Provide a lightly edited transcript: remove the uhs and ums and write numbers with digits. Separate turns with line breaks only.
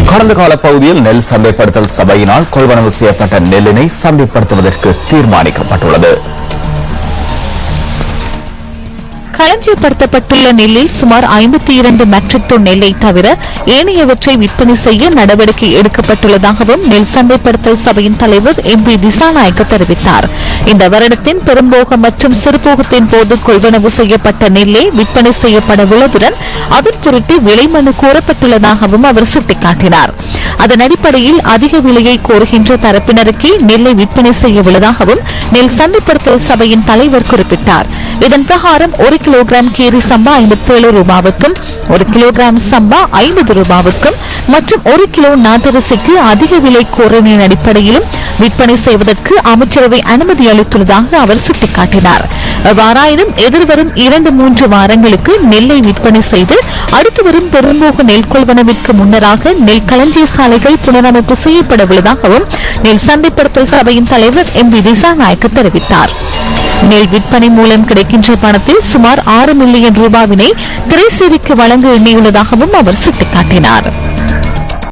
கடந்த கால பகுதியில் நெல் சந்தைப்படுத்தல் சபையினால் கொள்வனவு செய்யப்பட்ட நெல்லினை சந்தைப்படுத்துவதற்கு தீர்மானிக்கப்பட்டுள்ளது.
களஞ்சியப்படுத்தப்பட்டுள்ள நெல்லில் சுமார் 52 மெட்ரிக் டன் நெல்லை தவிர ஏனையவற்றை விற்பனை செய்ய நடவடிக்கை எடுக்கப்பட்டுள்ளதாகவும் நெல் சந்தைப்படுத்தல் சபையின் தலைவர் MP திசாநாயக்க தெரிவித்தார். இந்த வருடத்தின் பெரும்போக மற்றும் சிறுபோகத்தின் போது கொள்வனவு செய்யப்பட்ட நெல்லை விற்பனை செய்யப்படவுள்ளதுடன் அதன் பொருட்டு விலை மனு கோரப்பட்டுள்ளதாகவும் அவர் சுட்டிக்காட்டினார். அதன் அடிப்படையில் அதிக விலையை கோருகின்ற தரப்பினருக்கே நெல்லை விற்பனை செய்ய உள்ளதாகவும் நெல் சந்தைப்படுத்தல் சபையின் தலைவர் குறிப்பிட்டார். இதன் பிரகாரம் 1 கிலோகிராம் கீரி சம்பா 57 ரூபாவுக்கும் 1 கிலோகிராம் சம்பா 50 ரூபாவுக்கும் மற்றும் 1 கிலோ நாட்டரிசிக்கு அதிக விலை கோரலின் அடிப்படையிலும் விற்பனை செய்வதற்கு அமைச்சரவை அனுமதி அளித்துள்ளதாக அவர் சுட்டிக்காட்டினார். எவ்வாறாயினும் எதிர்வரும் 2-3 வாரங்களுக்கு நெல்லை விற்பனை செய்து அடுத்து வரும் பெரும்போக நெல் கொள்வனவிற்கு முன்னராக நெல் களஞ்சிய சாலைகள் புனரமைப்பு செய்யப்பட உள்ளதாகவும் நெல் சந்தைப்படுத்தல் சபையின் தலைவர் MP திசாநாயக்க தெரிவித்தார். நெல் விற்பனை மூலம் கிடைக்கின்ற பணத்தில் சுமார் 6 மில்லியன் ரூபாவினை திரைசேரிக்கு வழங்க எண்ணியுள்ளதாகவும் அவர் சுட்டிக்காட்டினார்.